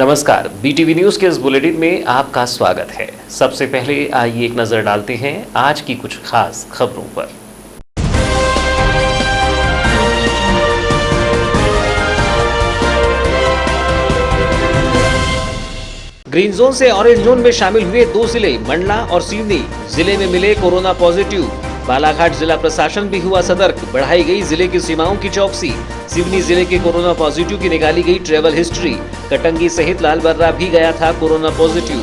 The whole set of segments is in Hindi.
नमस्कार, बीटीवी न्यूज के इस बुलेटिन में आपका स्वागत है। सबसे पहले आइए एक नजर डालते हैं आज की कुछ खास खबरों पर। ग्रीन जोन से ऑरेंज जोन में शामिल हुए 2 जिले मंडला और सिवनी। जिले में मिले कोरोना पॉजिटिव। बालाघाट जिला प्रशासन भी हुआ सतर्क, बढ़ाई गई जिले की सीमाओं की चौकसी। सिवनी जिले के कोरोना पॉजिटिव की निकाली गई ट्रेवल हिस्ट्री। कटंगी सहित लालबर्रा भी गया था कोरोना पॉजिटिव।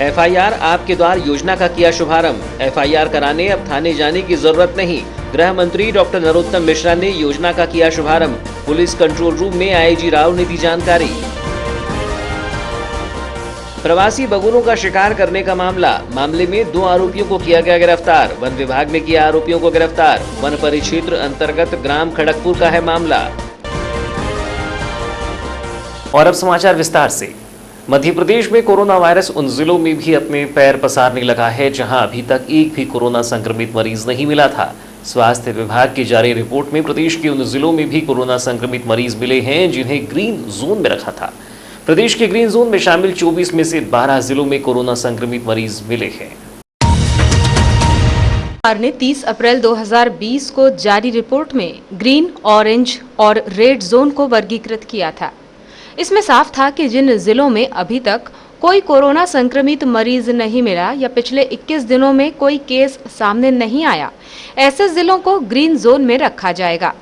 एफआईआर आपके द्वार योजना का किया शुभारंभ। एफआईआर कराने अब थाने जाने की जरूरत नहीं। गृह मंत्री डॉक्टर नरोत्तम मिश्रा ने योजना का किया शुभारंभ। पुलिस कंट्रोल रूम में आईजी राव ने दी जानकारी। प्रवासी बगुलों का शिकार करने का मामले में 2 आरोपियों को किया गया गिरफ्तार। वन विभाग ने किया आरोपियों को गिरफ्तार। वन परिक्षेत्र अंतर्गत ग्राम खड़गपुर का है मामला। और अब समाचार विस्तार से। मध्य प्रदेश में कोरोना वायरस उन जिलों में भी अपने पैर पसारने लगा है जहां अभी तक एक भी कोरोना संक्रमित मरीज नहीं मिला था। स्वास्थ्य विभाग की जारी रिपोर्ट में प्रदेश के उन जिलों में भी कोरोना संक्रमित मरीज मिले हैं जिन्हें ग्रीन जोन में रखा था। प्रदेश के ग्रीन जोन में शामिल 24 में से 12 जिलों में कोरोना संक्रमित मरीज मिले हैं। सरकार ने 30 अप्रैल 2020 को जारी रिपोर्ट में ग्रीन, ऑरेंज और रेड जोन को वर्गीकृत किया था। इसमें साफ था कि जिन जिलों में अभी तक कोई कोरोना संक्रमित मरीज नहीं मिला या पिछले 21 दिनों में कोई केस सामने नहीं आया, ऐसे जिलों को ग्रीन जोन में रखा जाएगा,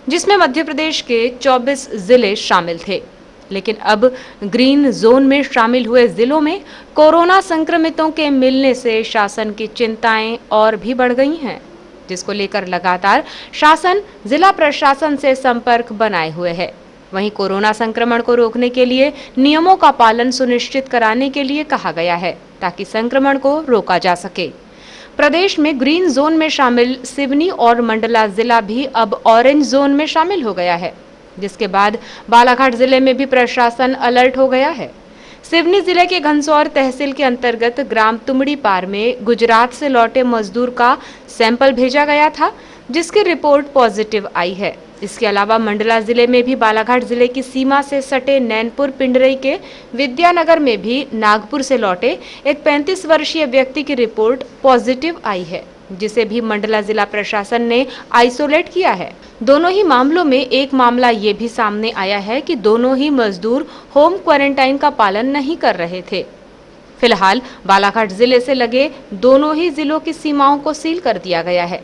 जिसमें मध्य प्रदेश के 24 जिले शामिल थे। लेकिन अब ग्रीन जोन में शामिल हुए जिलों में कोरोना संक्रमितों के मिलने से शासन की चिंताएं और भी बढ़ गई हैं, जिसको लेकर लगातार शासन जिला प्रशासन से संपर्क बनाए हुए है। वहीं कोरोना संक्रमण को रोकने के लिए नियमों का पालन सुनिश्चित कराने के लिए कहा गया है ताकि संक्रमण को रोका जा सके। प्रदेश में ग्रीन जोन में शामिल सिवनी और मंडला जिला भी अब ऑरेंज जोन में शामिल हो गया है, जिसके बाद बालाघाट जिले में भी प्रशासन अलर्ट हो गया है। सिवनी जिले के घनसौर तहसील के अंतर्गत ग्राम तुमड़ी पार में गुजरात से लौटे मजदूर का सैंपल भेजा गया था, जिसकी रिपोर्ट पॉजिटिव आई है। इसके अलावा मंडला जिले में भी बालाघाट जिले की सीमा से सटे नैनपुर पिंडरई के विद्यानगर में भी नागपुर से लौटे एक 35 वर्षीय व्यक्ति की रिपोर्ट पॉजिटिव आई है, जिसे भी मंडला जिला प्रशासन ने आइसोलेट किया है। दोनों ही मामलों में एक मामला ये भी सामने आया है कि दोनों ही मजदूर होम क्वारंटाइन का पालन नहीं कर रहे थे। फिलहाल बालाघाट जिले से लगे दोनों ही जिलों की सीमाओं को सील कर दिया गया है,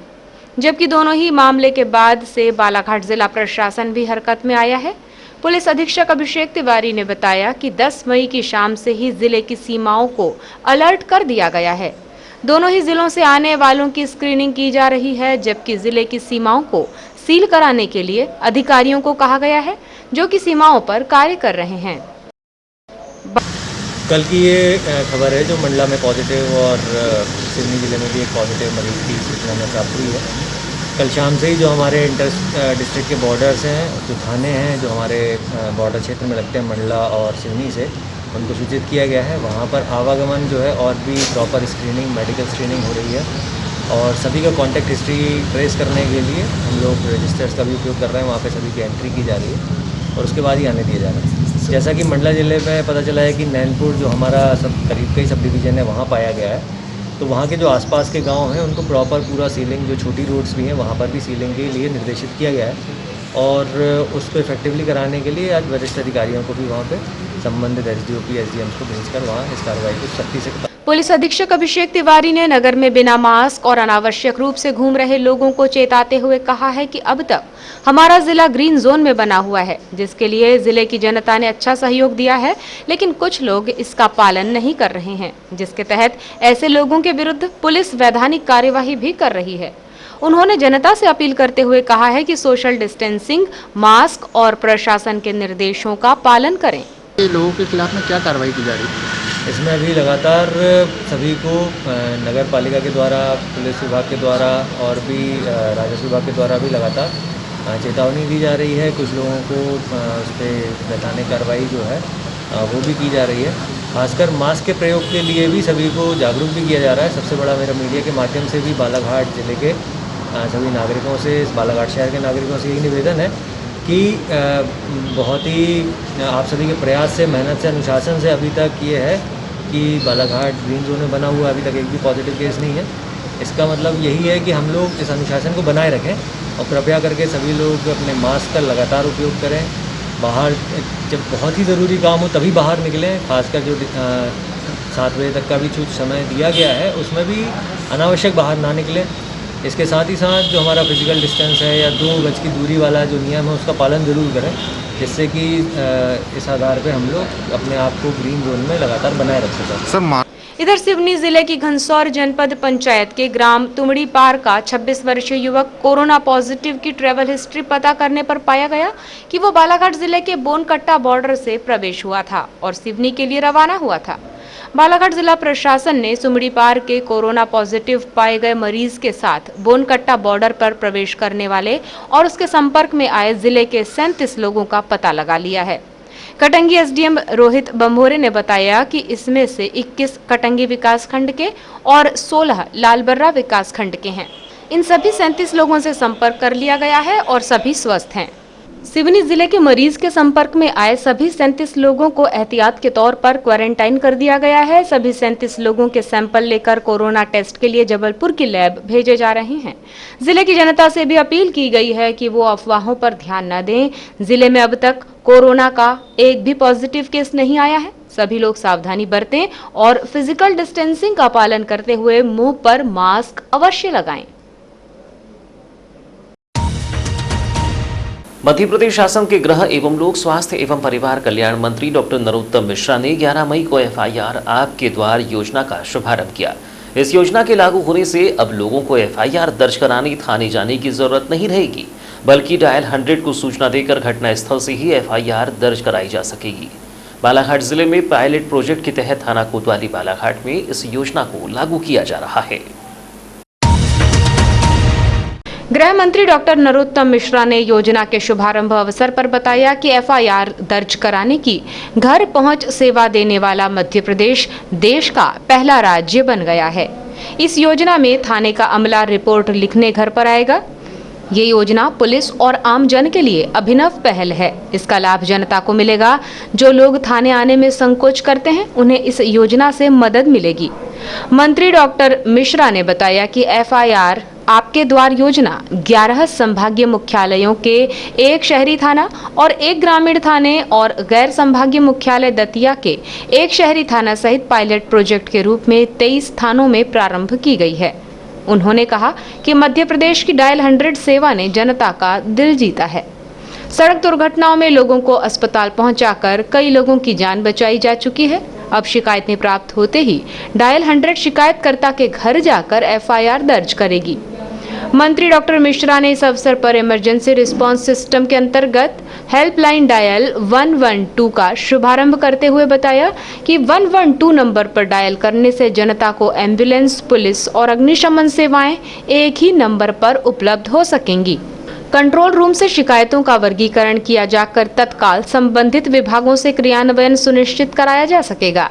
जबकि दोनों ही मामले के बाद से बालाघाट जिला प्रशासन भी हरकत में आया है। पुलिस अधीक्षक अभिषेक तिवारी ने बताया कि 10 मई की शाम से ही जिले की सीमाओं को अलर्ट कर दिया गया है। दोनों ही जिलों से आने वालों की स्क्रीनिंग की जा रही है, जबकि जिले की सीमाओं को सील कराने के लिए अधिकारियों को कहा गया है, जो कि सीमाओं पर कार्य कर रहे हैं। कल की ये खबर है जो मंडला में पॉजिटिव और सिवनी जिले में भी एक पॉजिटिव मरीज की सूचना में प्राप्त हुई है। कल शाम से ही जो हमारे इंटर डिस्ट्रिक्ट के बॉर्डर्स हैं, जो थाने हैं जो हमारे बॉर्डर क्षेत्र में लगते हैं मंडला और सिवनी से, उनको सूचित किया गया है। वहाँ पर आवागमन जो है और भी प्रॉपर स्क्रीनिंग, मेडिकल स्क्रीनिंग हो रही है और सभी का कॉन्टैक्ट हिस्ट्री ट्रेस करने के लिए हम लोग रजिस्टर्स का भी उपयोग कर रहे हैं। वहाँ पे सभी की एंट्री की जा रही है और उसके बाद ही आने दिया जा रहा है। जैसा कि मंडला जिले में पता चला है कि नैनपुर जो हमारा करीब का ही सब डिवीज़न है वहाँ पाया गया है, तो वहाँ के जो आसपास के गांव हैं उनको प्रॉपर पूरा सीलिंग, जो छोटी रोड्स भी हैं वहाँ पर भी सीलिंग के लिए निर्देशित किया गया है और उसको इफेक्टिवली कराने के लिए आज वरिष्ठ अधिकारियों को भी वहाँ पे संबंधित एसडीओपी, एसडीएम्स को भेजकर वहाँ इस कार्रवाई को सख्ती से। पुलिस अधीक्षक अभिषेक तिवारी ने नगर में बिना मास्क और अनावश्यक रूप से घूम रहे लोगों को चेताते हुए कहा है कि अब तक हमारा जिला ग्रीन जोन में बना हुआ है, जिसके लिए जिले की जनता ने अच्छा सहयोग दिया है, लेकिन कुछ लोग इसका पालन नहीं कर रहे हैं, जिसके तहत ऐसे लोगों के विरुद्ध पुलिस वैधानिक कार्यवाही भी कर रही है। उन्होंने जनता से अपील करते हुए कहा है कि सोशल डिस्टेंसिंग, मास्क और प्रशासन के निर्देशों का पालन करें। लोगों के खिलाफ में क्या कार्रवाई की जा रही है? इसमें अभी लगातार सभी को नगर पालिका के द्वारा, पुलिस विभाग के द्वारा और भी राजस्व विभाग के द्वारा भी लगातार चेतावनी दी जा रही है। कुछ लोगों को उस पर वैधानिक कार्रवाई जो है वो भी की जा रही है। खासकर मास्क के प्रयोग के लिए भी सभी को जागरूक भी किया जा रहा है। सबसे बड़ा मेरा मीडिया के माध्यम से भी बालाघाट जिले के सभी नागरिकों से, इस बालाघाट शहर के नागरिकों से यही निवेदन है कि बहुत ही आप सभी के प्रयास से, मेहनत से, अनुशासन से अभी तक ये है कि बालाघाट ग्रीन जोन में बना हुआ अभी तक एक भी पॉजिटिव केस नहीं है। इसका मतलब यही है कि हम लोग इस अनुशासन को बनाए रखें और कृपया करके सभी लोग अपने मास्क का लगातार उपयोग करें। बाहर जब बहुत ही ज़रूरी काम हो तभी बाहर निकलें, खासकर जो 7 बजे तक का भी कुछ समय दिया गया है उसमें भी अनावश्यक बाहर ना निकलें। इसके साथ ही साथ जो हमारा फिजिकल डिस्टेंस है या 2 गज की दूरी वाला जो नियम है उसका पालन ज़रूर करें, जिससे कि इस आधार पे हम लोग अपने आप को ग्रीन जोन में लगातार बनाए रख सकें। इधर सिवनी जिले की घनसौर जनपद पंचायत के ग्राम तुमड़ी पार का 26 वर्षीय युवक कोरोना पॉजिटिव की ट्रैवल हिस्ट्री पता करने पर पाया गया कि वो बालाघाट जिले के बोनकट्टा बॉर्डर से प्रवेश हुआ था और सिवनी के लिए रवाना हुआ था। बालाघाट जिला प्रशासन ने सुमड़ी पार के कोरोना पॉजिटिव पाए गए मरीज के साथ बोनकट्टा बॉर्डर पर प्रवेश करने वाले और उसके संपर्क में आए जिले के 37 लोगों का पता लगा लिया है। कटंगी एसडीएम रोहित बंभोरे ने बताया कि इसमें से 21 कटंगी विकास खंड के और 16 लालबर्रा विकास खंड के हैं। इन सभी 37 लोगों से संपर्क कर लिया गया है और सभी स्वस्थ हैं। सिवनी जिले के मरीज के संपर्क में आए सभी 37 लोगों को एहतियात के तौर पर क्वारंटाइन कर दिया गया है। सभी 37 लोगों के सैंपल लेकर कोरोना टेस्ट के लिए जबलपुर की लैब भेजे जा रहे हैं। जिले की जनता से भी अपील की गई है कि वो अफवाहों पर ध्यान न दें। जिले में अब तक कोरोना का एक भी पॉजिटिव केस नहीं आया है। सभी लोग सावधानी बरतें और फिजिकल डिस्टेंसिंग का पालन करते हुए मुंह पर मास्क अवश्य लगाएं। मध्य प्रदेश शासन के गृह एवं लोक स्वास्थ्य एवं परिवार कल्याण मंत्री डॉक्टर नरोत्तम मिश्रा ने 11 मई को FIR आपके द्वार योजना का शुभारंभ किया। इस योजना के लागू होने से अब लोगों को FIR दर्ज कराने थाने जाने की जरूरत नहीं रहेगी, बल्कि डायल 100 को सूचना देकर घटनास्थल से ही FIR दर्ज कराई जा सकेगी। बालाघाट जिले में पायलट प्रोजेक्ट के तहत थाना कोतवाली बालाघाट में इस योजना को लागू किया जा रहा है। गृह मंत्री डॉक्टर नरोत्तम मिश्रा ने योजना के शुभारंभ अवसर पर बताया कि FIR दर्ज कराने की घर पहुंच सेवा देने वाला मध्य प्रदेश देश का पहला राज्य बन गया है। इस योजना में थाने का अमला रिपोर्ट लिखने घर पर आएगा। ये योजना पुलिस और आम जन के लिए अभिनव पहल है। इसका लाभ जनता को मिलेगा। जो लोग थाने आने में संकोच करते हैं उन्हें इस योजना से मदद मिलेगी। मंत्री डॉक्टर मिश्रा ने बताया कि FIR आपके द्वार योजना 11 संभागीय मुख्यालयों के 1 शहरी थाना और 1 ग्रामीण थाने और गैर संभागीय मुख्यालय दतिया के 1 शहरी थाना सहित पायलट प्रोजेक्ट के रूप में 23 थानों में प्रारंभ की गई है। उन्होंने कहा कि मध्य प्रदेश की डायल 100 सेवा ने जनता का दिल जीता है। सड़क दुर्घटनाओं में लोगों को अस्पताल पहुंचाकर कई लोगों की जान बचाई जा चुकी है। अब शिकायतें प्राप्त होते ही डायल 100 शिकायतकर्ता के घर जाकर FIR दर्ज करेगी। मंत्री डॉक्टर मिश्रा ने इस अवसर पर इमरजेंसी रिस्पांस सिस्टम के अंतर्गत हेल्पलाइन डायल 112 का शुभारंभ करते हुए बताया कि 112 नंबर पर डायल करने से जनता को एम्बुलेंस, पुलिस और अग्निशमन सेवाएं एक ही नंबर पर उपलब्ध हो सकेंगी। कंट्रोल रूम से शिकायतों का वर्गीकरण किया जाकर तत्काल संबंधित विभागों से क्रियान्वयन सुनिश्चित कराया जा सकेगा।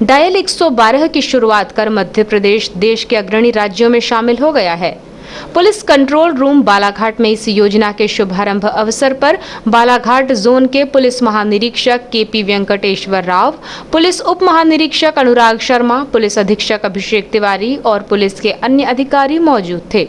डायल 112 की शुरुआत कर मध्य प्रदेश देश के अग्रणी राज्यों में शामिल हो गया है। पुलिस कंट्रोल रूम बालाघाट में इस योजना के शुभारंभ अवसर पर बालाघाट जोन के पुलिस महानिरीक्षक KP वेंकटेश्वर राव, पुलिस उप महानिरीक्षक अनुराग शर्मा, पुलिस अधीक्षक अभिषेक तिवारी और पुलिस के अन्य अधिकारी मौजूद थे।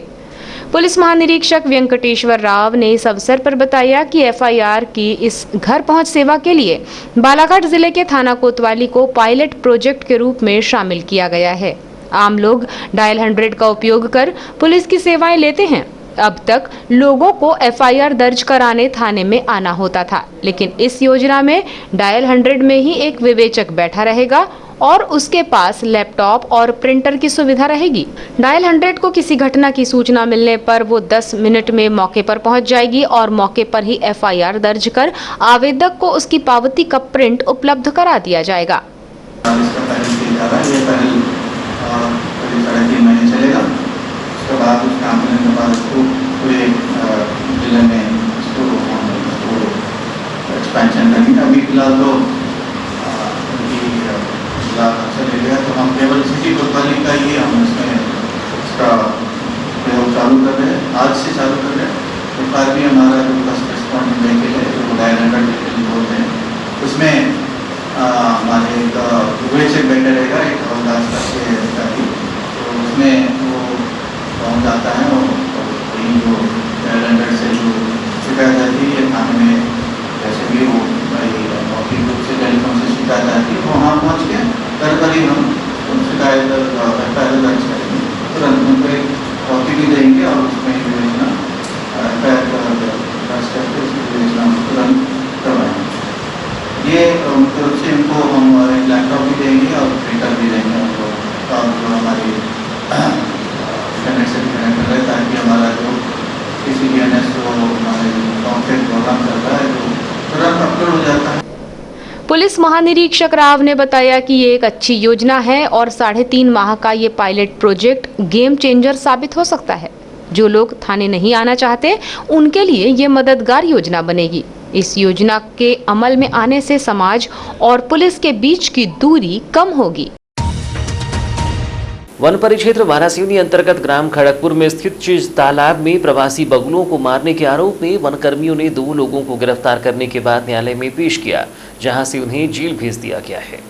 पुलिस महानिरीक्षक वेंकटेश्वर राव ने इस अवसर पर बताया कि FIR की इस घर पहुंच सेवा के लिए बालाघाट जिले के थाना कोतवाली को पायलट प्रोजेक्ट के रूप में शामिल किया गया है। आम लोग डायल 100 का उपयोग कर पुलिस की सेवाएं लेते हैं। अब तक लोगों को FIR दर्ज कराने थाने में आना होता था, लेकिन इस योजना में डायल 100 में ही एक विवेचक बैठा रहेगा और उसके पास लैपटॉप और प्रिंटर की सुविधा रहेगी। डायल 100 को किसी घटना की सूचना मिलने पर वो 10 मिनट में मौके पर पहुंच जाएगी और मौके पर ही FIR दर्ज कर आवेदक को उसकी पावती का प्रिंट उपलब्ध करा दिया जाएगा। साढ़े 3 महीने चलेगा। उसके बाद उस काम करने के बाद उसको पूरे जिले में उसको एक्सपेंशन करेंगे। अभी फिलहाल तो जिला चले गया, तो हम केवल सिटी कोतवाली का ही हम इसमें उसका प्रयोग चालू कर रहे हैं। आज से चालू कर रहे हैं। तो भी हमारा जो ट्रांसपोर्ट व्हीकल है जो डायल 100 व्हीकल बोलते हैं, उसमें हमारे एक विवेचक बैठा रहेगा, एक हवलदार करके अधिकारी, तो उसमें वो पहुँच जाता है और वही जो डायल 100 से जो शिकायत आती है थाने में, जैसे भी वो मौखिक रूप से टेलीफोन से शिकायत आती है, वहाँ पहुँच के घर पर ही हम शिकायत दर्ज करेंगे, तुरंत उनको एक कॉपी भी देंगे और उसमें विवेचना दर्ज करके उसकी विवेचना तुरंत करवाएंगे। ये मुख्य रूप से इनको हम एक लैपटॉप भी देंगे और प्रिंटर भी देंगे उनको, और जो हमारी इंटरनेट से कनेक्ट कर रहे हैं, ताकि हमारा जो CCTVNS जो हमारे कॉन्फ्रेंस प्रोग्राम चलता है जो तुरंत अपलोड हो जाता है। पुलिस महानिरीक्षक राव ने बताया कि ये एक अच्छी योजना है और 3.5 माह का ये पायलट प्रोजेक्ट गेम चेंजर साबित हो सकता है। जो लोग थाने नहीं आना चाहते उनके लिए ये मददगार योजना बनेगी। इस योजना के अमल में आने से समाज और पुलिस के बीच की दूरी कम होगी। वन परिक्षेत्र वारासिवनी अंतर्गत ग्राम खड़गपुर में स्थित चिज तालाब में प्रवासी बगुलों को मारने के आरोप में वन कर्मियों ने 2 लोगों को गिरफ्तार करने के बाद न्यायालय में पेश किया, जहां से उन्हें जेल भेज दिया गया है।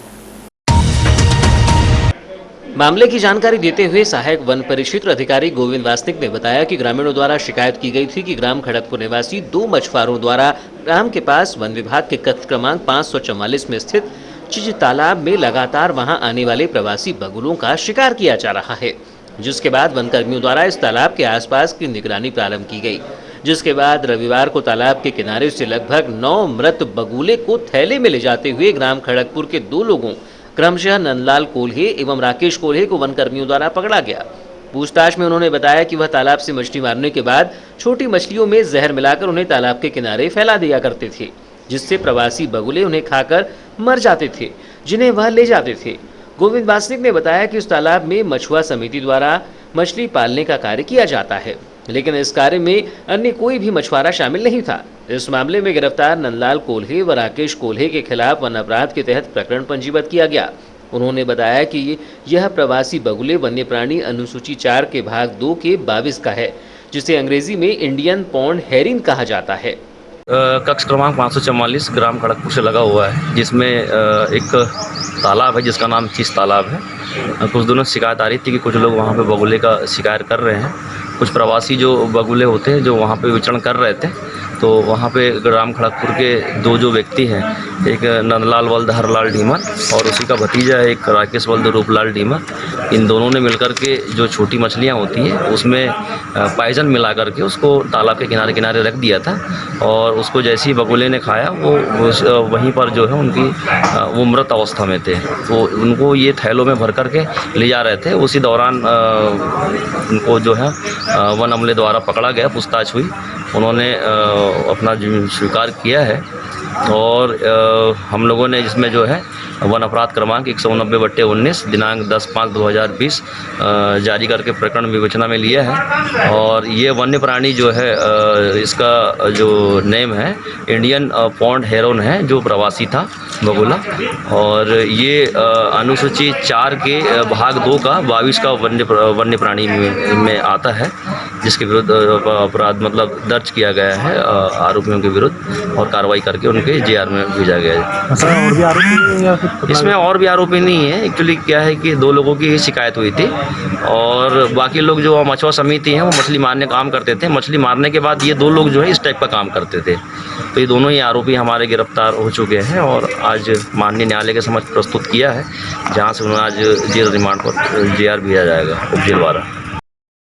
मामले की जानकारी देते हुए सहायक वन परिक्षेत्र अधिकारी गोविंद वासनिक ने बताया कि ग्रामीणों द्वारा शिकायत की गई थी कि ग्राम खड़गपुर निवासी 2 मछुआरों द्वारा ग्राम के पास वन विभाग के कक्ष क्रमांक 544 में स्थित चिज तालाब में लगातार वहां आने वाले प्रवासी बगुलों का शिकार किया जा रहा है, जिसके बाद वन कर्मियों द्वारा इस तालाब के आसपास की निगरानी प्रारंभ की गई, जिसके बाद रविवार को तालाब के किनारे से लगभग 9 मृत बगुले को थैले में ले जाते हुए ग्राम खड़गपुर के 2 लोगों क्रमशः नंदलाल कोल्हे एवं राकेश कोल्हे को वन कर्मियों द्वारा पकड़ा गया। पूछताछ में उन्होंने बताया कि वह तालाब से मछली मारने के बाद छोटी मछलियों में जहर मिलाकर उन्हें तालाब के किनारे फैला दिया करते थे, जिससे प्रवासी बगुले उन्हें खाकर मर जाते थे, जिन्हें वह ले जाते थे। गोविंद वासनिक ने बताया कि उस तालाब में मछुआ समिति द्वारा मछली पालने का कार्य किया जाता है, लेकिन इस कार्य में अन्य कोई भी मछुआरा शामिल नहीं था। इस मामले में गिरफ्तार नंदलाल कोल्हे व राकेश कोल्हे के खिलाफ वन अपराध के तहत प्रकरण पंजीबद्ध किया गया। उन्होंने बताया कि यह प्रवासी बगुले वन्य प्राणी अनुसूची 4 के भाग 2 के 22 का है, जिसे अंग्रेजी में इंडियन पॉन्ड हेरिन कहा जाता है। कक्ष क्रमांक 544 ग्राम खड़गपुर से लगा हुआ है, जिसमें एक तालाब है जिसका नाम चिज तालाब है। कुछ दिनों से शिकायत आ रही थी कि कुछ लोग वहाँ पे बगुले का शिकार कर रहे हैं। कुछ प्रवासी जो बगुले होते हैं जो वहाँ पे विचरण कर रहे थे, तो वहाँ पे ग्राम खड़गपुर के 2 जो व्यक्ति हैं, एक नंदलाल वल्द हरलाल डीमर और उसी का भतीजा है एक राकेश वल्द रूपलाल डीमर। इन दोनों ने मिलकर के जो छोटी मछलियाँ होती हैं उसमें पाइजन मिला करके उसको तालाब के किनारे किनारे रख दिया था, और उसको जैसे ही बगुले ने खाया वो वहीं पर जो है उनकी वो मृत अवस्था में थे। तो उनको ये थैलों में भर करके ले जा रहे थे। उसी दौरान उनको जो है वन अमले द्वारा पकड़ा गया, पूछताछ हुई, उन्होंने अपना स्वीकार किया है, और हम लोगों ने इसमें जो है वन अपराध क्रमांक 190/19 दिनांक 10/5/2020 जारी करके प्रकरण विवेचना में लिया है। और ये वन्य प्राणी जो है इसका जो नेम है इंडियन पॉन्ड हेरोन है, जो प्रवासी था बगुला, और ये अनुसूची 4 के भाग 2 का 22 का वन्य प्राणी में आता है, जिसके विरुद्ध अपराध मतलब दर्ज किया गया है आरोपियों के विरुद्ध, और कार्रवाई करके उनके जेआर में भेजा गया है। और भी आरोपी या फिर इसमें और भी आरोपी नहीं है। एक्चुअली क्या है कि 2 लोगों की ही शिकायत हुई थी, और बाकी लोग जो मछुआ समिति हैं वो मछली मारने काम करते थे। मछली मारने के बाद ये 2 लोग जो है इस टाइप का काम करते थे। तो ये दोनों ही आरोपी हमारे गिरफ्तार हो चुके हैं और आज माननीय न्यायालय के समक्ष प्रस्तुत किया है, जहाँ से उन्हें आज जेल रिमांड पर जेआर भेजा जाएगा उपजेलवाड़ा।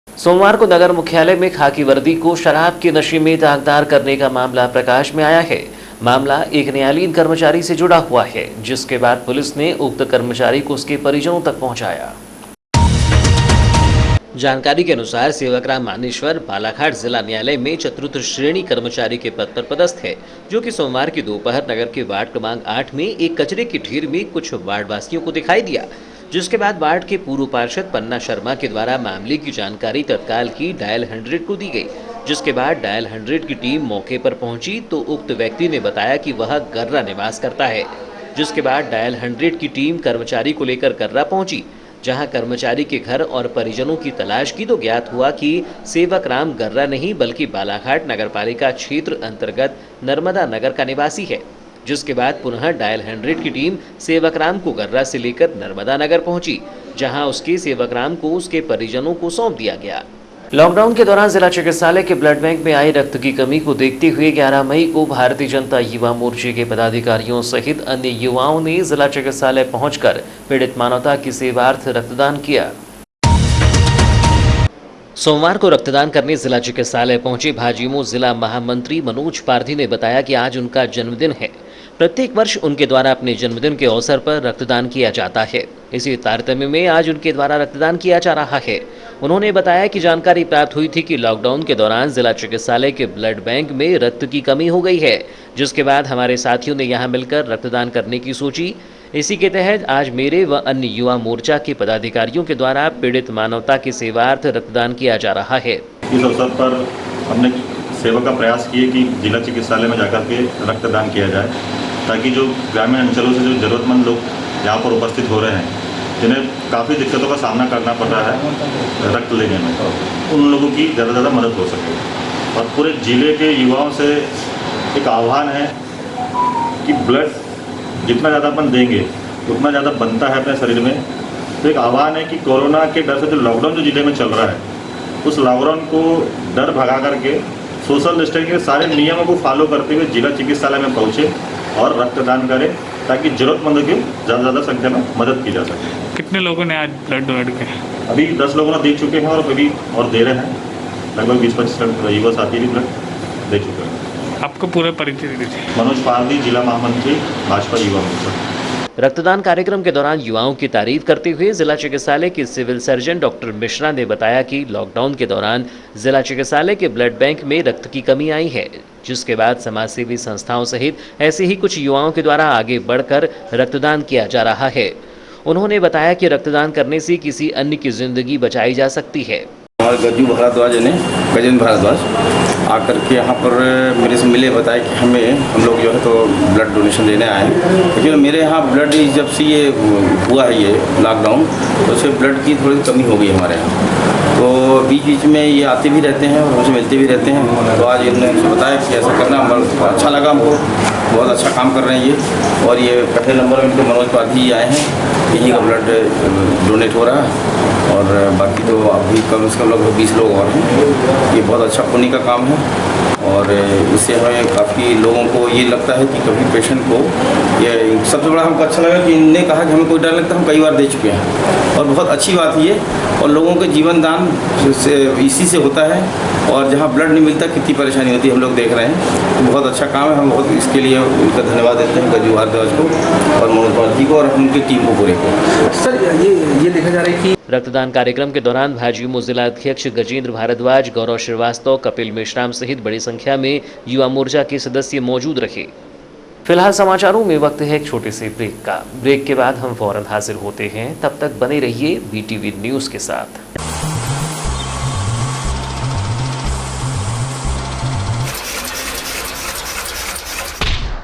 सोमवार को नगर मुख्यालय में खाकी वर्दी को शराब के नशे में दागदार करने का मामला प्रकाश में आया है। मामला एक न्यायालयीन कर्मचारी से जुड़ा हुआ है, जिसके बाद पुलिस ने उक्त कर्मचारी को उसके परिजनों तक पहुंचाया। जानकारी के अनुसार सेवकराम मानेश्वर बालाघाट जिला न्यायालय में चतुर्थ श्रेणी कर्मचारी के पद पर पदस्थ है, जो कि सोमवार की दोपहर नगर के वार्ड क्रमांक 8 में एक कचरे की ढेर में कुछ वार्डवासियों को दिखाई दिया, जिसके बाद वार्ड के पूर्व पार्षद पन्ना शर्मा के द्वारा मामले की जानकारी तत्काल की डायल 100 को दी गई। जिसके बाद डायल 100 की टीम मौके पर पहुंची तो उक्त व्यक्ति ने बताया कि वह गर्रा निवास करता है। जिसके बाद डायल 100 की टीम कर्मचारी को लेकर गर्रा पहुंची, जहां कर्मचारी के घर और परिजनों की तलाश की तो ज्ञात हुआ कि सेवक राम गर्रा नहीं बल्कि बालाघाट नगरपालिका क्षेत्र अंतर्गत नर्मदा नगर का निवासी है, जिसके बाद पुनः डायल 100 की टीम सेवक राम को गर्रा से लेकर नर्मदा नगर पहुंची, जहां उसके सेवक राम को उसके परिजनों को सौंप दिया गया। लॉकडाउन के दौरान जिला चिकित्सालय के ब्लड बैंक में आई रक्त की कमी को देखते हुए 11 मई को भारतीय जनता युवा मोर्चे के पदाधिकारियों सहित अन्य युवाओं ने जिला चिकित्सालय पहुंचकर पीड़ित मानवता की सेवार्थ रक्तदान किया। सोमवार को रक्तदान करने जिला चिकित्सालय पहुंचे भाजयुमो जिला महामंत्री मनोज पारधी ने बताया कि आज उनका जन्मदिन है। प्रत्येक वर्ष उनके द्वारा अपने जन्मदिन के अवसर पर रक्तदान किया जाता है। इसी तारतम्य में आज उनके द्वारा रक्तदान किया जा रहा है। उन्होंने बताया कि जानकारी प्राप्त हुई थी कि लॉकडाउन के दौरान जिला चिकित्सालय के ब्लड बैंक में रक्त की कमी हो गई है, जिसके बाद हमारे साथियों ने यहां मिलकर रक्तदान करने की सोची। इसी के तहत आज मेरे व अन्य युवा मोर्चा के पदाधिकारियों के द्वारा पीड़ित मानवता की सेवार्थ रक्तदान किया जा रहा है। इस अवसर पर हमने सेवा का प्रयास किए कि जिला चिकित्सालय में जाकर के रक्तदान किया जाए, ताकि जो ग्रामीण अंचलों से जो ज़रूरतमंद लोग यहाँ पर उपस्थित हो रहे हैं, जिन्हें काफ़ी दिक्कतों का सामना करना पड़ रहा है रक्त लेने में, उन लोगों की ज़्यादा से ज़्यादा मदद हो सके। और पूरे ज़िले के युवाओं से एक आह्वान है कि ब्लड जितना ज़्यादा अपन देंगे उतना ज़्यादा बनता है अपने शरीर में। तो एक आह्वान है कि कोरोना के डर से जो लॉकडाउन जो ज़िले में चल रहा है, उस लॉकडाउन को डर भगा करके सोशल डिस्टेंसिंग के सारे नियमों को फॉलो करते हुए जिला चिकित्सालय में पहुँचे और रक्तदान करें, ताकि जरूरतमंदों की ज़्यादा संख्या में मदद की जा सके। कितने लोगों ने आज ब्लड डोनेट किया? अभी 10 लोगों ने दे चुके हैं और अभी और दे रहे हैं। लगभग 20-25 युवा साथी भी ब्लड दे चुके हैं। आपको पूरा परिचय दे दीजिए। मनोज पारदी, जिला महामंत्री, भाजपा युवा मोर्चा। रक्तदान कार्यक्रम के दौरान युवाओं की तारीफ करते हुए जिला चिकित्सालय के सिविल सर्जन डॉक्टर मिश्रा ने बताया कि लॉकडाउन के दौरान जिला चिकित्सालय के ब्लड बैंक में रक्त की कमी आई है, जिसके बाद समाजसेवी संस्थाओं सहित ऐसे ही कुछ युवाओं के द्वारा आगे बढ़कर रक्तदान किया जा रहा है। उन्होंने बताया कि रक्तदान करने से किसी अन्य की जिंदगी बचाई जा सकती है। हमारे गजेंद्र भारद्वाज आकर के यहाँ पर मेरे से मिले, बताए कि हम लोग जो है तो ब्लड डोनेशन देने आए हैं, लेकिन मेरे यहाँ ब्लड जब से ये हुआ है ये लॉकडाउन, तो उससे ब्लड की थोड़ी कमी हो गई हमारे यहाँ। तो बीच बीच में ये आते भी रहते हैं और हमसे मिलते भी रहते हैं। तो आज इन्होंने हमसे बताया कि ऐसा करना, अच्छा लगा हमको, बहुत अच्छा काम कर रहे हैं ये। और ये पहले नंबर में इनके मनोज पारधी आए हैं, यहीं का ब्लड डोनेट हो रहा है। और बाकी तो अभी कम से कम लगभग 20 लोग और हैं। ये बहुत अच्छा पुण्य का काम है और इससे हमें काफ़ी लोगों को ये लगता है कि कभी पेशेंट को ये सबसे बड़ा हमको अच्छा लगा कि इनने कहा कि हमें कोई डर लगता, हम कई बार दे चुके हैं और बहुत अच्छी बात ये। और लोगों के जीवन दान इसी से होता है और जहाँ ब्लड नहीं मिलता कितनी परेशानी होती है हम लोग देख रहे हैं। तो बहुत अच्छा काम है, हम बहुत इसके लिए उनका धन्यवाद देते हैं गजेंद्र भारद्वाज को और मनोज पारधी को और उनकी टीम को पूरे को। सर ये देखा जा रहा है कि रक्तदान कार्यक्रम के दौरान भाजयुमो जिला अध्यक्ष गजेंद्र भारद्वाज, गौरव श्रीवास्तव, कपिल मेश्राम सहित बड़ी संख्या में युवा मोर्चा के सदस्य मौजूद रहे। फिलहाल समाचारों में वक्त है एक छोटे से ब्रेक का। ब्रेक के बाद हम फौरन हाजिर होते हैं, तब तक बने रहिए BTV न्यूज के साथ।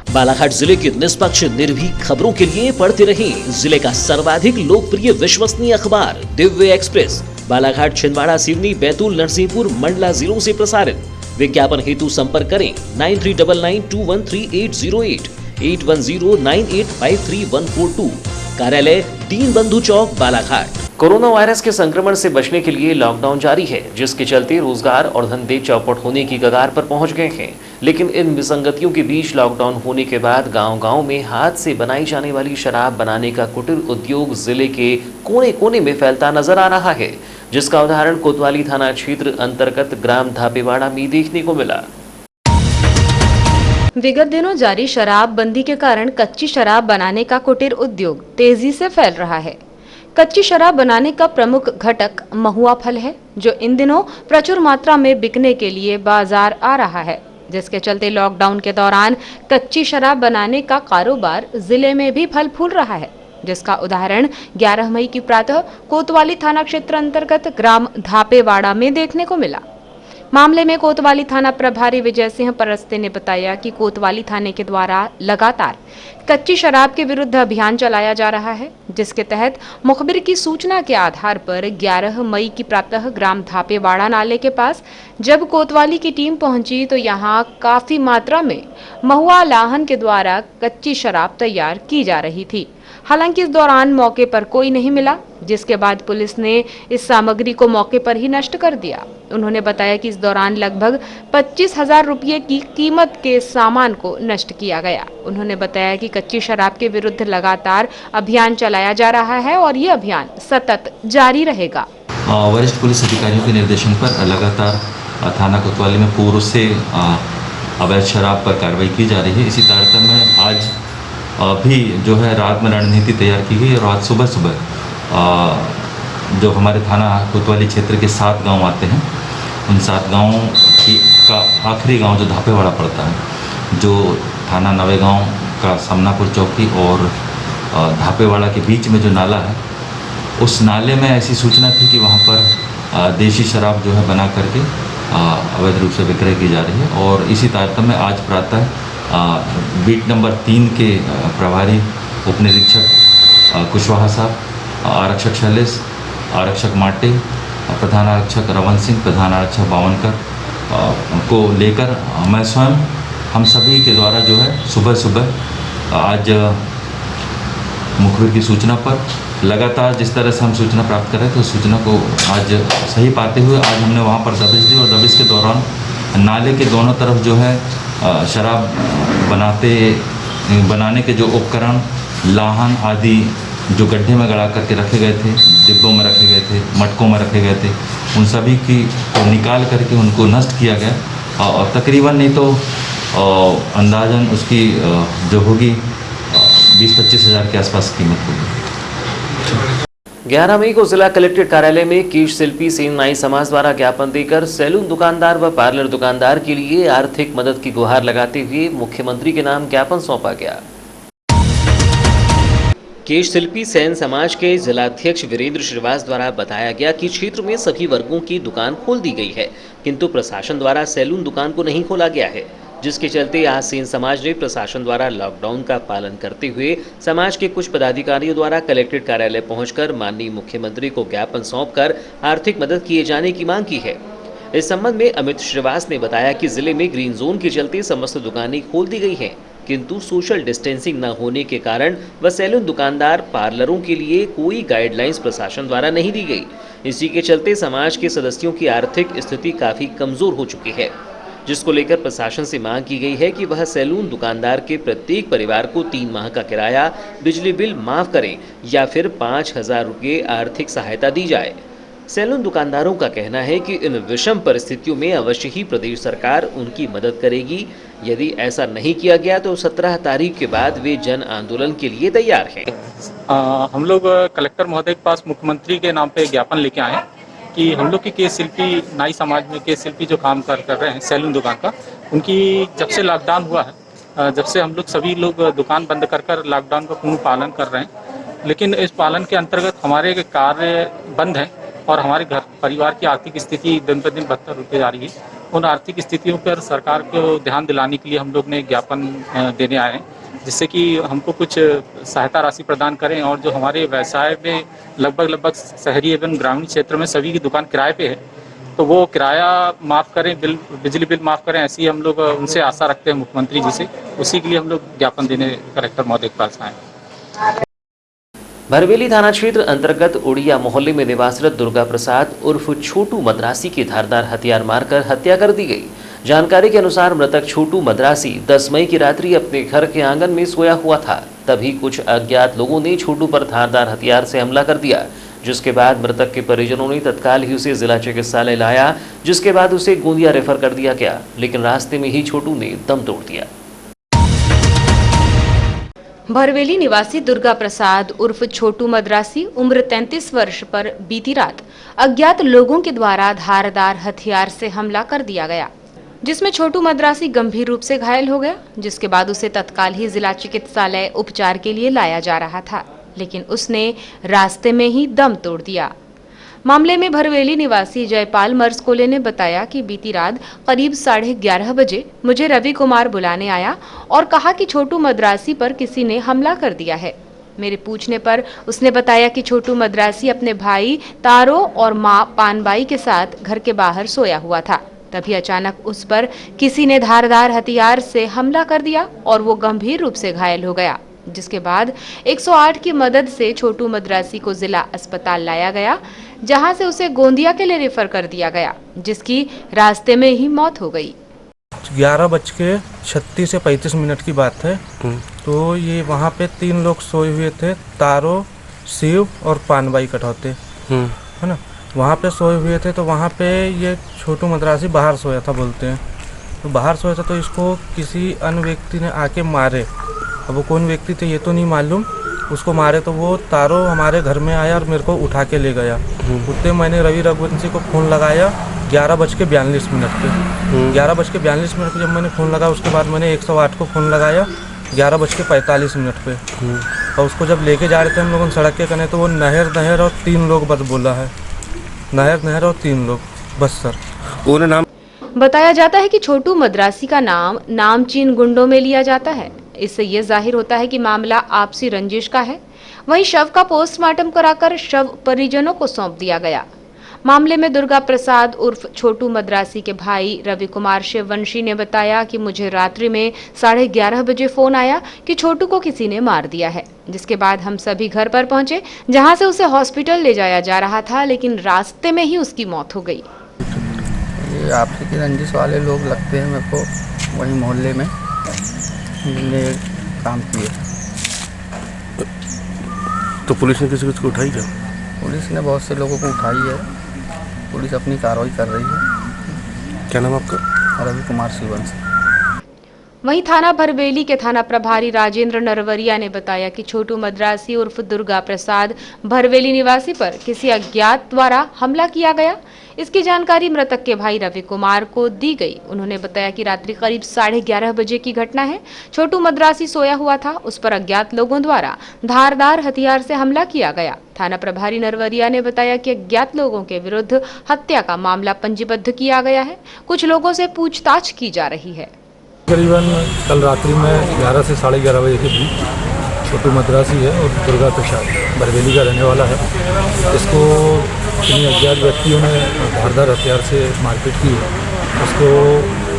बालाघाट जिले की निष्पक्ष निर्भीक खबरों के लिए पढ़ते रहें जिले का सर्वाधिक लोकप्रिय विश्वसनीय अखबार दिव्य एक्सप्रेस। बालाघाट, छिंदवाड़ा, सिवनी, बैतूल, नरसिंहपुर, मंडला जिलों से प्रसारित। विज्ञापन हेतु संपर्क करें 9399213808, 8109853142। कार्यालय दीनबंधु चौक, बालाघाट। कोरोना वायरस के संक्रमण से बचने के लिए लॉकडाउन जारी है, जिसके चलते रोजगार और धंधे चौपट होने की कगार पर पहुंच गए हैं। लेकिन इन विसंगतियों के बीच लॉकडाउन होने के बाद गांव-गांव में हाथ से बनाई जाने वाली शराब बनाने का कुटीर उद्योग जिले के कोने-कोने में फैलता नजर आ रहा है, जिसका उदाहरण कोतवाली थाना क्षेत्र अंतर्गत ग्राम धापेवाड़ा में देखने को मिला। विगत दिनों जारी शराब बंदी के कारण कच्ची शराब बनाने का कुटीर उद्योग तेजी से फैल रहा है। कच्ची शराब बनाने का प्रमुख घटक महुआ फल है, जो इन दिनों प्रचुर मात्रा में बिकने के लिए बाजार आ रहा है, जिसके चलते लॉकडाउन के दौरान कच्ची शराब बनाने का कारोबार जिले में भी फल फूल रहा है, जिसका उदाहरण 11 मई की प्रातः कोतवाली थाना क्षेत्र अंतर्गत ग्राम धापेवाड़ा में देखने को मिला। मामले में कोतवाली थाना प्रभारी विजय सिंह परस्ते ने बताया कि कोतवाली थाने के द्वारा लगातार कच्ची शराब के विरुद्ध अभियान चलाया जा रहा है, जिसके तहत मुखबिर की सूचना के आधार पर 11 मई की प्रातः ग्राम धापेवाड़ा नाले के पास जब कोतवाली की टीम पहुंची तो यहां काफी मात्रा में महुआ लाहन के द्वारा कच्ची शराब तैयार की जा रही थी। हालांकि इस दौरान मौके पर कोई नहीं मिला, जिसके बाद पुलिस ने इस सामग्री को मौके पर ही नष्ट कर दिया। उन्होंने बताया कि इस दौरान लगभग 25,000 रुपये की कीमत के सामान को नष्ट किया गया। उन्होंने बताया कि कच्ची शराब के विरुद्ध लगातार अभियान चलाया जा रहा है और ये अभियान सतत जारी रहेगा। वरिष्ठ पुलिस अधिकारियों के निर्देशन पर लगातार थाना कोतवाली में पूर्व से अवैध शराब पर कार्रवाई की जा रही है। इसी तारतम्य में आज भी जो है रात में रणनीति तैयार की गई और आज सुबह जो हमारे थाना कोतवाली क्षेत्र के 7 गांव आते हैं, उन 7 गांवों का आखिरी गांव जो धापेवाड़ा पड़ता है, जो थाना नवेगांव का समनापुर चौकी और धापेवाड़ा के बीच में जो नाला है, उस नाले में ऐसी सूचना थी कि वहाँ पर देशी शराब जो है बना करके अवैध रूप से विक्रय की जा रही है। और इसी तारतम्य में आज प्रातः बीट नंबर 3 के प्रभारी उप निरीक्षक कुशवाहा साहब, आरक्षक शैलेश, आरक्षक माटे, प्रधान आरक्षक रवन सिंह, प्रधान आरक्षक बावनकर को लेकर मैं स्वयं हम सभी के द्वारा जो है सुबह आज मुखबिर की सूचना पर लगातार जिस तरह से हम सूचना प्राप्त कर रहे थे, उस सूचना को आज सही पाते हुए आज हमने वहाँ पर दबिश दी और दबिश के दौरान नाले के दोनों तरफ जो है शराब बनाने के जो उपकरण, लाहन आदि जो गड्ढे में गड़ा करके रखे गए थे, डिब्बों में रखे गए थे, मटकों में रखे गए थे, उन सभी की निकाल करके उनको नष्ट किया गया और तकरीबन नहीं तो अंदाजन उसकी जो होगी 20-25 हज़ार के आसपास कीमत होगी। 11 मई को जिला कलेक्ट्रेट कार्यालय में कीश शिल्पी सेन नाई समाज द्वारा ज्ञापन देकर सैलून दुकानदार व पार्लर दुकानदार के लिए आर्थिक मदद की गुहार लगाते हुए मुख्यमंत्री के नाम ज्ञापन सौंपा गया। केश शिल्पी सेन समाज के जिलाध्यक्ष वीरेंद्र श्रीवास द्वारा बताया गया कि क्षेत्र में सभी वर्गों की दुकान खोल दी गई है, किंतु प्रशासन द्वारा सैलून दुकान को नहीं खोला गया है, जिसके चलते आज सेन समाज ने प्रशासन द्वारा लॉकडाउन का पालन करते हुए समाज के कुछ पदाधिकारियों द्वारा कलेक्ट्रेट कार्यालय पहुंचकर माननीय मुख्यमंत्री को ज्ञापन सौंपकर आर्थिक मदद किए जाने की मांग की है। इस संबंध में अमित श्रीवास ने बताया कि जिले में ग्रीन जोन के चलते समस्त दुकानें खोल दी गई हैं, किंतु सोशल डिस्टेंसिंग न होने के कारण व सैलून दुकानदार पार्लरों के लिए कोई गाइडलाइंस प्रशासन द्वारा नहीं दी गई। इसी के चलते समाज के सदस्यों की आर्थिक स्थिति काफी कमजोर हो चुकी है, जिसको लेकर प्रशासन से मांग की गई है कि वह सैलून दुकानदार के प्रत्येक परिवार को 3 माह का किराया, बिजली बिल माफ करें या फिर 5,000 रुपये आर्थिक सहायता दी जाए। सैलून दुकानदारों का कहना है कि इन विषम परिस्थितियों में अवश्य ही प्रदेश सरकार उनकी मदद करेगी। यदि ऐसा नहीं किया गया तो 17 तारीख के बाद वे जन आंदोलन के लिए तैयार हैं। हम लोग कलेक्टर महोदय के पास मुख्यमंत्री के नाम पे ज्ञापन लेके आए कि हम लोग की केश शिल्पी नाई समाज में केश शिल्पी जो काम कर रहे हैं सैलून दुकान का, उनकी जब से लॉकडाउन हुआ है, जब से हम लोग सभी लोग दुकान बंद कर लॉकडाउन का पूर्ण पालन कर रहे हैं, लेकिन इस पालन के अंतर्गत हमारे कार्य बंद हैं और हमारे घर परिवार की आर्थिक स्थिति दिन पर दिन बदतर होती जा रही है। उन आर्थिक स्थितियों पर सरकार को ध्यान दिलाने के लिए हम लोग ने ज्ञापन देने आए हैं, जिससे कि हमको कुछ सहायता राशि प्रदान करें और जो हमारे व्यवसाय में लगभग शहरी एवं ग्रामीण क्षेत्र में सभी की दुकान किराए पे है, तो वो किराया माफ़ करें, बिजली बिल माफ़ करें, ऐसी हम लोग उनसे आशा रखते हैं मुख्यमंत्री जी से। उसी के लिए हम लोग ज्ञापन देने कलेक्टर महोदय के पास आए। भरवेली थाना क्षेत्र अंतर्गत उड़िया मोहल्ले में निवासरत दुर्गा प्रसाद उर्फ छोटू मद्रासी की धारदार हथियार मारकर हत्या कर दी गई। जानकारी के अनुसार मृतक छोटू मद्रासी 10 मई की रात्रि अपने घर के आंगन में सोया हुआ था, तभी कुछ अज्ञात लोगों ने छोटू पर धारदार हथियार से हमला कर दिया, जिसके बाद मृतक के परिजनों ने तत्काल ही उसे जिला चिकित्सालय लाया, जिसके बाद उसे गोंदिया रेफर कर दिया गया, लेकिन रास्ते में ही छोटू ने दम तोड़ दिया। भरवेली निवासी दुर्गा प्रसाद उर्फ छोटू मद्रासी उम्र 33 वर्ष पर बीती रात अज्ञात लोगों के द्वारा धारदार हथियार से हमला कर दिया गया, जिसमें छोटू मद्रासी गंभीर रूप से घायल हो गया, जिसके बाद उसे तत्काल ही जिला चिकित्सालय उपचार के लिए लाया जा रहा था, लेकिन उसने रास्ते में ही दम तोड़ दिया। मामले में भरवेली निवासी जयपाल मर्सकोले ने बताया कि बीती रात करीब 11:30 बजे मुझे रवि कुमार बुलाने आया और कहा कि छोटू मद्रासी पर किसी ने हमला कर दिया है। मेरे पूछने पर उसने बताया कि छोटू मद्रासी अपने भाई तारो और मां पानबाई के साथ घर के बाहर सोया हुआ था। तभी अचानक उस पर किसी ने धारदार हथियार से हमला कर दिया और वो गंभीर रूप से घायल हो गया, जिसके बाद 108 की मदद से छोटू मद्रासी को जिला अस्पताल लाया गया, जहां से उसे गोंदिया के लिए रेफर कर दिया गया, जिसकी रास्ते में ही मौत हो गई। 11:36 से 35 मिनट की बात है। तो ये वहाँ पे 3 लोग सोए हुए थे, तारो, शिव और पानबाई कटौते, है ना। वहाँ पे सोए हुए थे तो वहाँ पे ये छोटू मद्रासी बाहर सोया था बोलते हैं। तो बाहर सोया था तो इसको किसी अन्य व्यक्ति ने आके मारे। अब वो कौन व्यक्ति थे ये तो नहीं मालूम, उसको मारे तो वो तारो हमारे घर में आया और मेरे को उठा के ले गया। उतने मैंने रवि रघुवंशी को फ़ोन लगाया 11:42 पे। 11:42 पे जब मैंने फ़ोन लगाया उसके बाद मैंने 108 को फ़ोन लगाया 11:45 पे। और उसको जब लेके जा रहे थे हम लोग सड़क के कने तो वो नहर और 3 लोग बस बोला है, नहर और 3 लोग बस सर। उन्हें नाम बताया जाता है कि छोटू मद्रासी का नाम नामचीन गुंडों में लिया जाता है। इससे ये जाहिर होता है कि मामला आपसी रंजिश का है। वहीं शव का पोस्टमार्टम कराकर शव परिजनों को सौंप दिया गया। मामले में दुर्गा प्रसाद उर्फ छोटू मद्रासी के भाई रवि कुमार शिववंशी ने बताया कि मुझे रात्रि में 11:30 बजे फोन आया कि छोटू को किसी ने मार दिया है, जिसके बाद हम सभी घर पर पहुंचे, जहां से उसे हॉस्पिटल ले जाया जा रहा था, लेकिन रास्ते में ही उसकी मौत हो गई। ये आपसी की रंजिश वाले लोग लगते हैं मेरे को, वहीं मोहल्ले में ने काम किए। तो पुलिस ने किसी को उठाई क्या? पुलिस ने बहुत से लोगों को उठाई है, पुलिस अपनी कार्रवाई कर रही है। क्या नाम आपका? रवि कुमार शिववंशी। वहीं थाना भरवेली के थाना प्रभारी राजेंद्र नरवरिया ने बताया कि छोटू मद्रासी उर्फ दुर्गा प्रसाद भरवेली निवासी पर किसी अज्ञात द्वारा हमला किया गया। इसकी जानकारी मृतक के भाई रवि कुमार को दी गई। उन्होंने बताया कि रात्रि करीब 11:30 बजे की घटना है। छोटू मद्रासी सोया हुआ था, उस पर अज्ञात लोगों द्वारा धारदार हथियार से हमला किया गया। थाना प्रभारी नरवरिया ने बताया कि अज्ञात लोगों के विरुद्ध हत्या का मामला पंजीबद्ध किया गया है। कुछ लोगों से पूछताछ की जा रही है। करीबन कल रात्रि में 11 से 11:30 बजे के बीच छोटू मद्रासी है और दुर्गा प्रसाद भरवेली का रहने वाला है। इसको किन्हीं अज्ञात व्यक्तियों ने धारदार हथियार से मारपीट की, उसको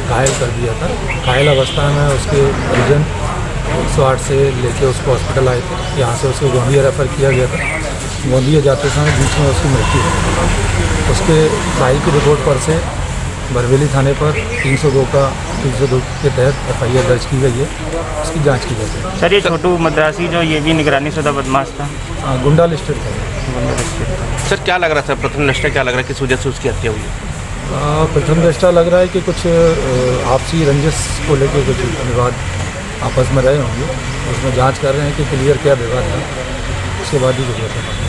घायल कर दिया था। घायल अवस्था में उसके परिजन 108 से लेके उसको हॉस्पिटल आए थे। यहाँ से उसको गोंदिया रेफर किया गया था। गोंदिया जाते समय बीच में उसकी मृत्यु हुई। उसके भाई की रिपोर्ट पर से भरवेली थाने पर 302 के तहत FIR दर्ज की गई है, उसकी जांच की जाती है। सर, ये छोटू मद्रासी जो ये भी निगरानी शुदा बदमाश था, गुंडा लिस्टेड था। सर क्या लग रहा था, प्रथम दृष्टया क्या लग रहा है किस वजह से उसकी हत्या हुई? प्रथम दृष्टया लग रहा है कि कुछ आपसी रंजिश को लेकर कुछ विवाद आपस में रहे होंगे। उसमें जांच कर रहे हैं कि क्लियर क्या विवाद है, उसके बाद ही कुछ होता है।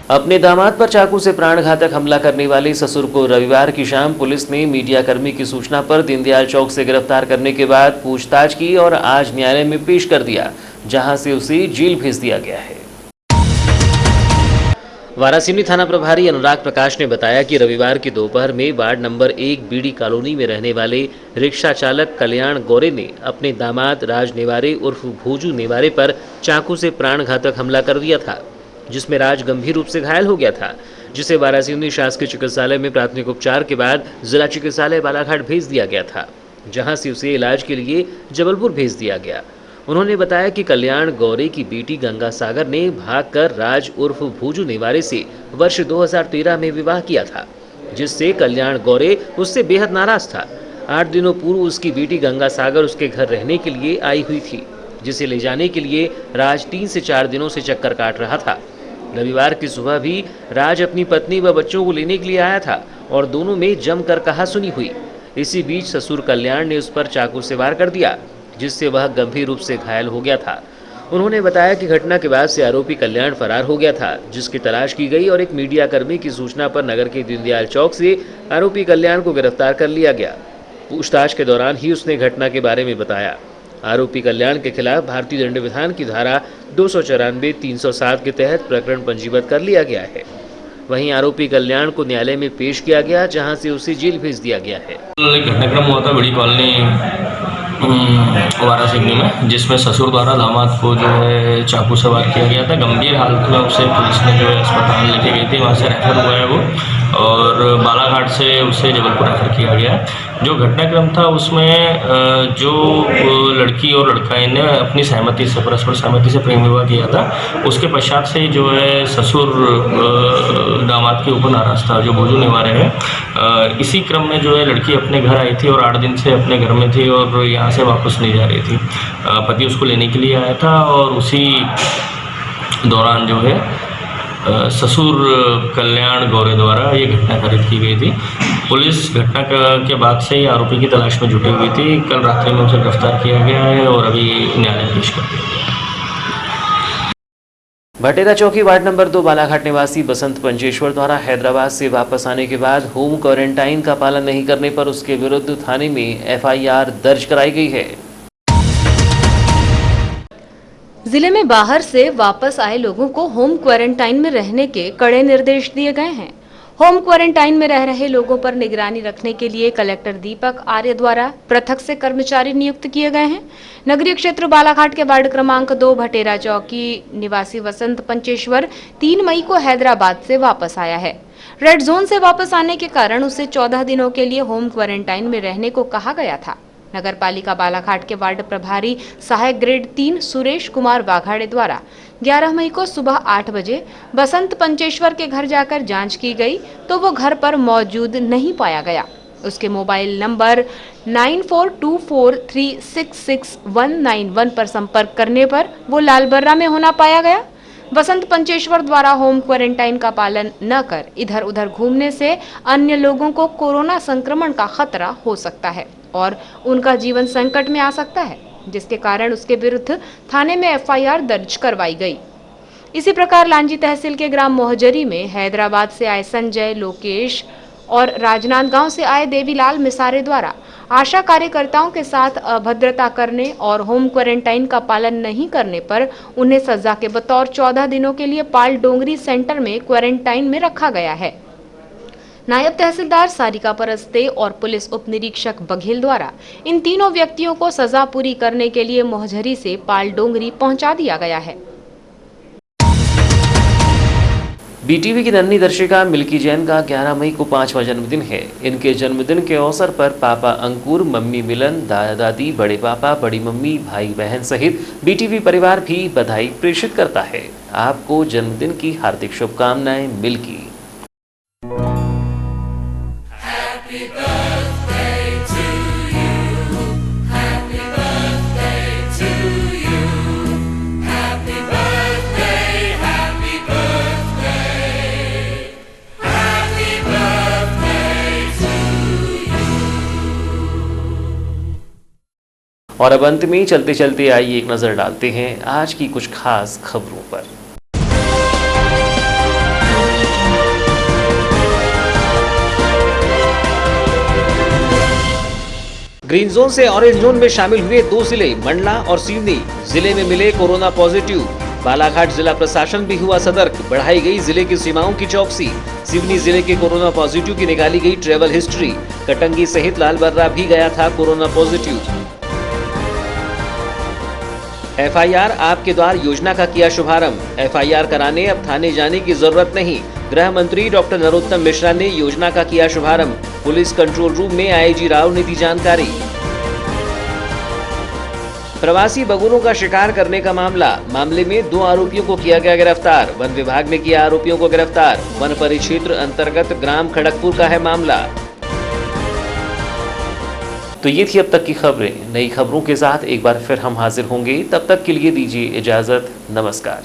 अपने दामाद पर चाकू से प्राणघातक हमला करने वाले ससुर को रविवार की शाम पुलिस ने मीडियाकर्मी की सूचना पर दीनदयाल चौक से गिरफ्तार करने के बाद पूछताछ की और आज न्यायालय में पेश कर दिया, जहां से उसे जेल भेज दिया गया है। वारासिवनी थाना प्रभारी अनुराग प्रकाश ने बताया कि रविवार की दोपहर में वार्ड नंबर 1 बीडी कॉलोनी में रहने वाले रिक्शा चालक कल्याण गौरे ने अपने दामाद राज नेवारे उर्फ भोजू नेवारे पर चाकू से प्राणघातक हमला कर दिया था, जिसमें राज गंभीर रूप से घायल हो गया था, जिसे वारासिवनी शासकीय चिकित्सालय में प्राथमिक उपचार के बाद जिला चिकित्सालय बालाघाट भेज दिया गया था, जहां से उसे इलाज के लिए जबलपुर भेज दिया गया। उन्होंने बताया कि कल्याण गौरे की बेटी गंगा सागर ने भागकर राज उर्फ भोजू नेवारे से वर्ष 2013 में विवाह किया था, जिससे कल्याण गौरे उससे बेहद नाराज था। 8 दिनों पूर्व उसकी बेटी गंगा सागर उसके घर रहने के लिए आई हुई थी, जिसे ले जाने के लिए राज 3 से 4 दिनों से चक्कर काट रहा था। रविवार की सुबह भी राज अपनी पत्नी व बच्चों को लेने के लिए आया था और दोनों में जमकर कहासुनी हुई। इसी बीच ससुर कल्याण ने उस पर चाकू से वार कर दिया, जिससे वह गंभीर रूप से घायल हो गया था। उन्होंने बताया कि घटना के बाद से आरोपी कल्याण फरार हो गया था, जिसकी तलाश की गई और एक मीडियाकर्मी की सूचना पर नगर के दीनदयाल चौक से आरोपी कल्याण को गिरफ्तार कर लिया गया। पूछताछ के दौरान ही उसने घटना के बारे में बताया। आरोपी कल्याण के खिलाफ भारतीय दंड विधान की धारा 294, 307 के तहत प्रकरण पंजीबद्ध कर लिया गया है। वहीं आरोपी कल्याण को न्यायालय में पेश किया गया, जहां से उसे जेल भेज दिया गया है। घटनाक्रम हुआ था बड़ी कॉलोनी वारा सिगनी में, जिसमें ससुर द्वारा दामाद को जो है चाकू से वार किया गया था। गंभीर हालत में उसे पुलिस ने जो है अस्पताल लेके गई थी, वहाँ से रेफर हुआ है वो, और बालाघाट से उसे जबलपुर रेफर किया गया। जो घटनाक्रम था उसमें जो लड़की और लड़का ने अपनी सहमति से, परस्पर सहमति से प्रेम विवाह किया था। उसके पश्चात से जो है ससुर दामाद के ऊपर नाराज था, जो बोझू निवारे हैं। इसी क्रम में जो है लड़की अपने घर आई थी और 8 दिन से अपने घर में थी और यहाँ से वापस नहीं जा रही थी। पति उसको लेने के लिए आया था और उसी दौरान जो है ससुर कल्याण गौरे द्वारा ये घटना कारित की गई थी। पुलिस घटना के बाद से ही आरोपी की तलाश में जुटी हुई थी। कल रात्रि में उसे गिरफ्तार किया गया है और अभी न्यायालय पेश कर दिया गया। भटेरा चौकी वार्ड नंबर 2 बालाघाट निवासी बसंत पंचेश्वर द्वारा हैदराबाद से वापस आने के बाद होम क्वारंटाइन का पालन नहीं करने पर उसके विरुद्ध थाने में एफआईआर दर्ज कराई गई है। जिले में बाहर से वापस आए लोगों को होम क्वारंटाइन में रहने के कड़े निर्देश दिए गए हैं। होम क्वारंटाइन में रह रहे लोगों पर निगरानी रखने के लिए कलेक्टर दीपक आर्य द्वारा पृथक से कर्मचारी नियुक्त किए गए हैं। नगरीय क्षेत्र बालाघाट के वार्ड क्रमांक 2 भटेरा चौकी निवासी वसंत पंचेश्वर 3 मई को हैदराबाद से वापस आया है। रेड जोन से वापस आने के कारण उसे 14 दिनों के लिए होम क्वारंटाइन में रहने को कहा गया था। नगर पालिका बालाघाट के वार्ड प्रभारी सहायक ग्रेड 3 सुरेश कुमार वाघाड़े द्वारा 11 मई को सुबह 8 बजे बसंत पंचेश्वर के घर जाकर जांच की गई तो वो घर पर मौजूद नहीं पाया गया। उसके मोबाइल नंबर 9424366191 पर संपर्क करने पर वो लालबर्रा में होना पाया गया। बसंत पंचेश्वर द्वारा होम क्वारंटाइन का पालन न कर इधर उधर घूमने से अन्य लोगों को कोरोना संक्रमण का खतरा हो सकता है और उनका जीवन संकट में आ सकता है, जिसके कारण उसके विरुद्ध थाने में एफआईआर दर्ज करवाई गई। इसी प्रकार लांजी तहसील के ग्राम मोहजरी में हैदराबाद से आए संजय, लोकेश और राजनांदगांव से आए देवीलाल मिसारे द्वारा आशा कार्यकर्ताओं के साथ अभद्रता करने और होम क्वारंटाइन का पालन नहीं करने पर उन्हें सजा के बतौर 14 दिनों के लिए पाल डोंगरी सेंटर में क्वारंटाइन में रखा गया है। नायब तहसीलदार सारिका परस्ते और पुलिस उप निरीक्षक बघेल द्वारा इन तीनों व्यक्तियों को सजा पूरी करने के लिए मोहझरी से पाल डोंगरी पहुंचा दिया गया है। बीटीवी की नन्ही दर्शिका मिल्की जैन का 11 मई को 5वां जन्मदिन है। इनके जन्मदिन के अवसर पर पापा अंकुर, मम्मी मिलन, दादा दादी, बड़े पापा, बड़ी मम्मी, भाई बहन सहित बीटीवी परिवार भी बधाई प्रेषित करता है। आपको जन्मदिन की हार्दिक शुभकामनाएं मिल्की। और अब अंत में चलते चलते आइए एक नजर डालते हैं आज की कुछ खास खबरों पर। ग्रीन जोन से ऑरेंज जोन में शामिल हुए 2 जिले मंडला और सिवनी। जिले में मिले कोरोना पॉजिटिव। बालाघाट जिला प्रशासन भी हुआ सतर्क, बढ़ाई गई जिले की सीमाओं की चौकसी। सिवनी जिले के कोरोना पॉजिटिव की निकाली गई ट्रेवल हिस्ट्री। कटंगी सहित लालबर्रा भी गया था कोरोना पॉजिटिव। एफआईआर आपके द्वार योजना का किया शुभारंभ। एफआईआर कराने अब थाने जाने की जरूरत नहीं। गृह मंत्री डॉक्टर नरोत्तम मिश्रा ने योजना का किया शुभारंभ। पुलिस कंट्रोल रूम में आईजी राव ने दी जानकारी। प्रवासी बगुलों का शिकार करने का मामले में 2 आरोपियों को किया गया गिरफ्तार। वन विभाग ने किया आरोपियों को गिरफ्तार। वन परिक्षेत्र अंतर्गत ग्राम खड़गपुर का है मामला। तो ये थी अब तक की खबरें। नई खबरों के साथ एक बार फिर हम हाजिर होंगे। तब तक के लिए दीजिए इजाजत। नमस्कार।